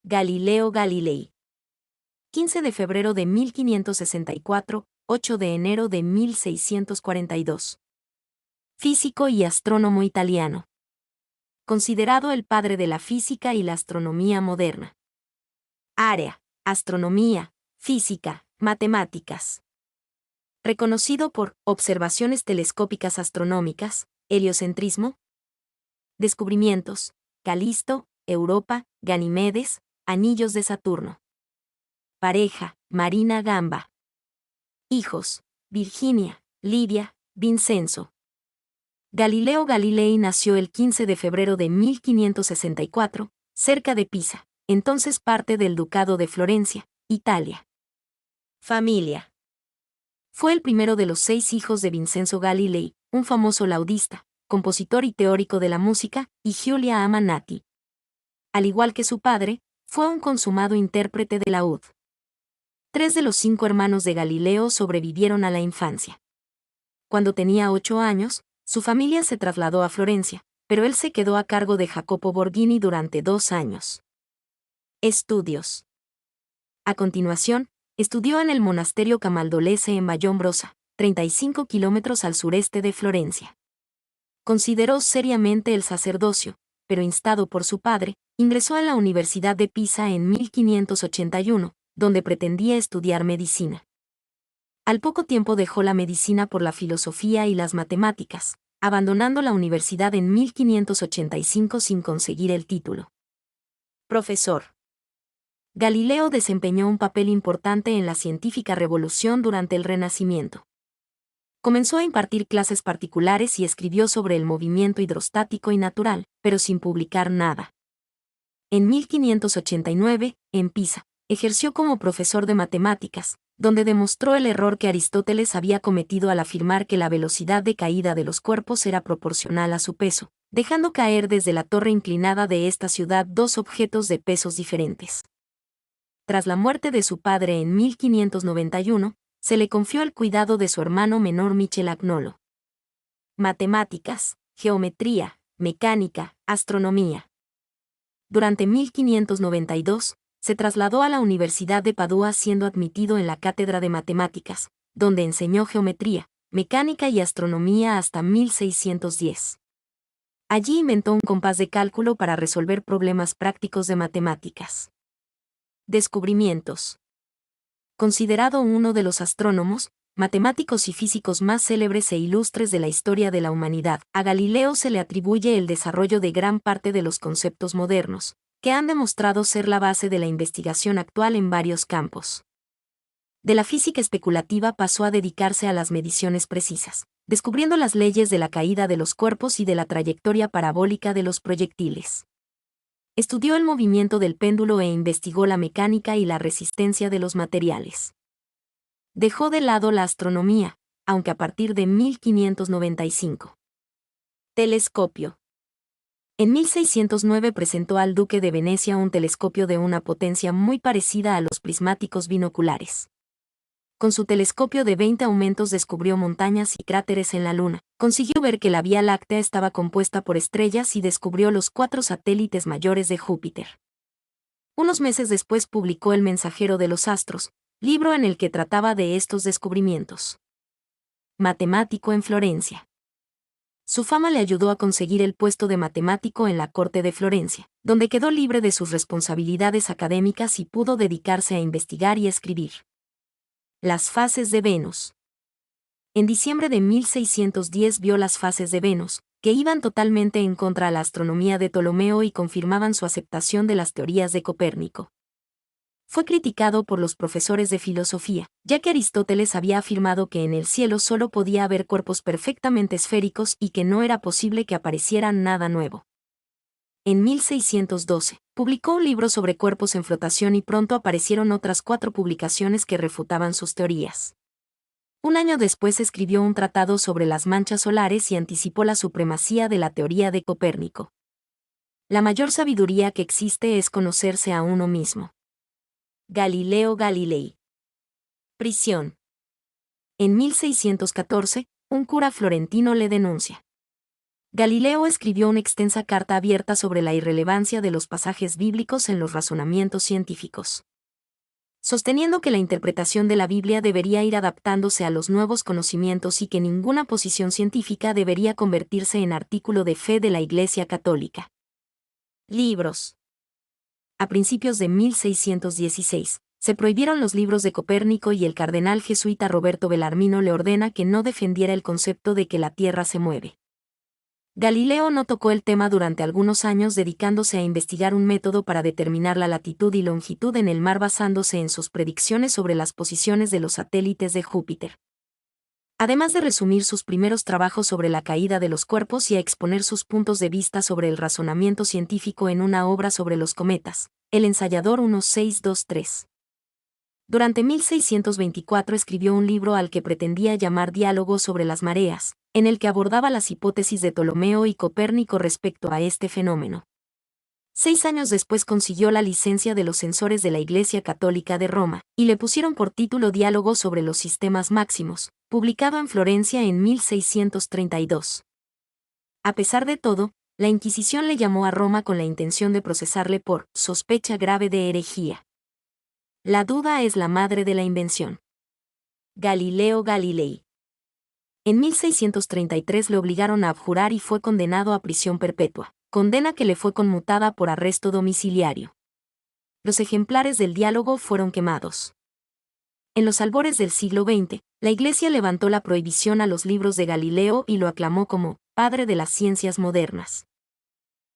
Galileo Galilei. 15 de febrero de 1564, 8 de enero de 1642. Físico y astrónomo italiano. Considerado el padre de la física y la astronomía moderna. Área: astronomía, física, matemáticas. Reconocido por observaciones telescópicas astronómicas, heliocentrismo. Descubrimientos: Calisto, Europa, Ganimedes, anillos de Saturno. Pareja: Marina Gamba. Hijos: Virginia, Lidia, Vincenzo. Galileo Galilei nació el 15 de febrero de 1564, cerca de Pisa, entonces parte del Ducado de Florencia, Italia. Familia. Fue el primero de los 6 hijos de Vincenzo Galilei, un famoso laudista, compositor y teórico de la música, y Giulia Amanati. Al igual que su padre, fue un consumado intérprete de laúd. 3 de los 5 hermanos de Galileo sobrevivieron a la infancia. Cuando tenía 8 años, su familia se trasladó a Florencia, pero él se quedó a cargo de Jacopo Borghini durante 2 años. Estudios. A continuación, estudió en el monasterio Camaldolese en Vallombrosa, 35 kilómetros al sureste de Florencia. Consideró seriamente el sacerdocio, pero instado por su padre, ingresó en la Universidad de Pisa en 1581, donde pretendía estudiar medicina. Al poco tiempo dejó la medicina por la filosofía y las matemáticas, abandonando la universidad en 1585 sin conseguir el título. Profesor. Galileo desempeñó un papel importante en la científica revolución durante el Renacimiento. Comenzó a impartir clases particulares y escribió sobre el movimiento hidrostático y natural, pero sin publicar nada. En 1589, en Pisa, ejerció como profesor de matemáticas, donde demostró el error que Aristóteles había cometido al afirmar que la velocidad de caída de los cuerpos era proporcional a su peso, dejando caer desde la torre inclinada de esta ciudad 2 objetos de pesos diferentes. Tras la muerte de su padre en 1591, se le confió el cuidado de su hermano menor Michel Agnolo. Matemáticas, geometría, mecánica, astronomía. Durante 1592, se trasladó a la Universidad de Padua siendo admitido en la cátedra de matemáticas, donde enseñó geometría, mecánica y astronomía hasta 1610. Allí inventó un compás de cálculo para resolver problemas prácticos de matemáticas. Descubrimientos. Considerado uno de los astrónomos, matemáticos y físicos más célebres e ilustres de la historia de la humanidad, a Galileo se le atribuye el desarrollo de gran parte de los conceptos modernos, que han demostrado ser la base de la investigación actual en varios campos. De la física especulativa pasó a dedicarse a las mediciones precisas, descubriendo las leyes de la caída de los cuerpos y de la trayectoria parabólica de los proyectiles. Estudió el movimiento del péndulo e investigó la mecánica y la resistencia de los materiales. Dejó de lado la astronomía, aunque a partir de 1595. Telescopio. En 1609 presentó al duque de Venecia un telescopio de una potencia muy parecida a los prismáticos binoculares. Con su telescopio de 20 aumentos descubrió montañas y cráteres en la Luna, consiguió ver que la Vía Láctea estaba compuesta por estrellas y descubrió los 4 satélites mayores de Júpiter. Unos meses después publicó El mensajero de los astros, libro en el que trataba de estos descubrimientos. Matemático en Florencia. Su fama le ayudó a conseguir el puesto de matemático en la corte de Florencia, donde quedó libre de sus responsabilidades académicas y pudo dedicarse a investigar y escribir. Las fases de Venus. En diciembre de 1610 vio las fases de Venus, que iban totalmente en contra a la astronomía de Ptolomeo y confirmaban su aceptación de las teorías de Copérnico. Fue criticado por los profesores de filosofía, ya que Aristóteles había afirmado que en el cielo solo podía haber cuerpos perfectamente esféricos y que no era posible que apareciera nada nuevo. En 1612, publicó un libro sobre cuerpos en flotación y pronto aparecieron otras 4 publicaciones que refutaban sus teorías. Un año después escribió un tratado sobre las manchas solares y anticipó la supremacía de la teoría de Copérnico. La mayor sabiduría que existe es conocerse a uno mismo. Galileo Galilei. Prisión. En 1614, un cura florentino le denuncia. Galileo escribió una extensa carta abierta sobre la irrelevancia de los pasajes bíblicos en los razonamientos científicos, sosteniendo que la interpretación de la Biblia debería ir adaptándose a los nuevos conocimientos y que ninguna posición científica debería convertirse en artículo de fe de la Iglesia Católica. Libros. A principios de 1616, se prohibieron los libros de Copérnico y el cardenal jesuita Roberto Bellarmino le ordena que no defendiera el concepto de que la Tierra se mueve. Galileo no tocó el tema durante algunos años, dedicándose a investigar un método para determinar la latitud y longitud en el mar basándose en sus predicciones sobre las posiciones de los satélites de Júpiter. Además de resumir sus primeros trabajos sobre la caída de los cuerpos y a exponer sus puntos de vista sobre el razonamiento científico en una obra sobre los cometas, El ensayador 1623. Durante 1624 escribió un libro al que pretendía llamar Diálogo sobre las mareas, en el que abordaba las hipótesis de Ptolomeo y Copérnico respecto a este fenómeno. 6 años después consiguió la licencia de los censores de la Iglesia Católica de Roma, y le pusieron por título Diálogo sobre los sistemas máximos, publicado en Florencia en 1632. A pesar de todo, la Inquisición le llamó a Roma con la intención de procesarle por sospecha grave de herejía. La duda es la madre de la invención. Galileo Galilei. En 1633 le obligaron a abjurar y fue condenado a prisión perpetua, condena que le fue conmutada por arresto domiciliario. Los ejemplares del diálogo fueron quemados. En los albores del siglo XX, la Iglesia levantó la prohibición a los libros de Galileo y lo aclamó como padre de las ciencias modernas.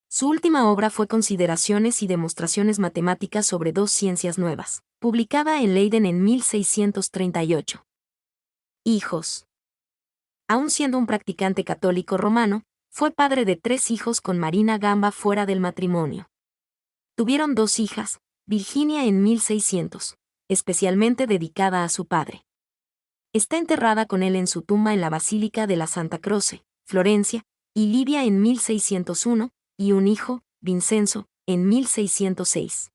Su última obra fue Consideraciones y demostraciones matemáticas sobre dos ciencias nuevas, publicada en Leiden en 1638. Hijos. Aun siendo un practicante católico romano, fue padre de 3 hijos con Marina Gamba fuera del matrimonio. Tuvieron 2 hijas, Virginia en 1600, especialmente dedicada a su padre. Está enterrada con él en su tumba en la Basílica de la Santa Croce, Florencia, y Livia en 1601, y un hijo, Vincenzo, en 1606.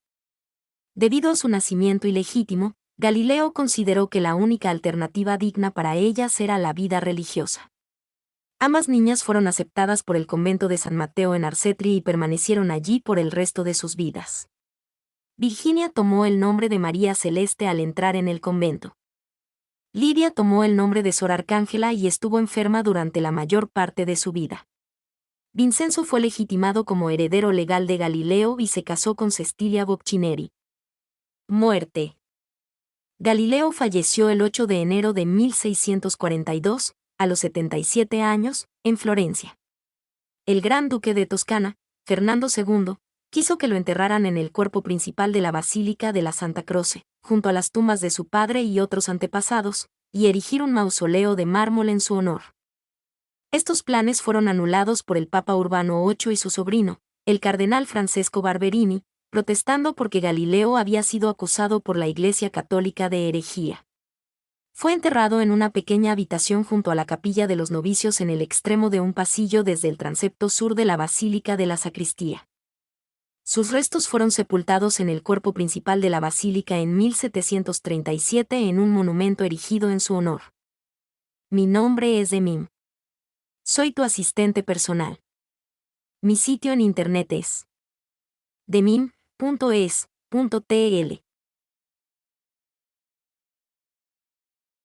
Debido a su nacimiento ilegítimo, Galileo consideró que la única alternativa digna para ellas era la vida religiosa. Ambas niñas fueron aceptadas por el convento de San Mateo en Arcetri y permanecieron allí por el resto de sus vidas. Virginia tomó el nombre de María Celeste al entrar en el convento. Lidia tomó el nombre de Sor Arcángela y estuvo enferma durante la mayor parte de su vida. Vincenzo fue legitimado como heredero legal de Galileo y se casó con Cestilia Boccineri. Muerte. Galileo falleció el 8 de enero de 1642, a los 77 años, en Florencia. El gran duque de Toscana, Fernando II, quiso que lo enterraran en el cuerpo principal de la Basílica de la Santa Croce, junto a las tumbas de su padre y otros antepasados, y erigir un mausoleo de mármol en su honor. Estos planes fueron anulados por el Papa Urbano VIII y su sobrino, el cardenal Francesco Barberini, protestando porque Galileo había sido acusado por la Iglesia Católica de herejía. Fue enterrado en una pequeña habitación junto a la capilla de los novicios en el extremo de un pasillo desde el transepto sur de la Basílica de la Sacristía. Sus restos fueron sepultados en el cuerpo principal de la Basílica en 1737 en un monumento erigido en su honor. Mi nombre es Demim. Soy tu asistente personal. Mi sitio en internet es demim.es.tl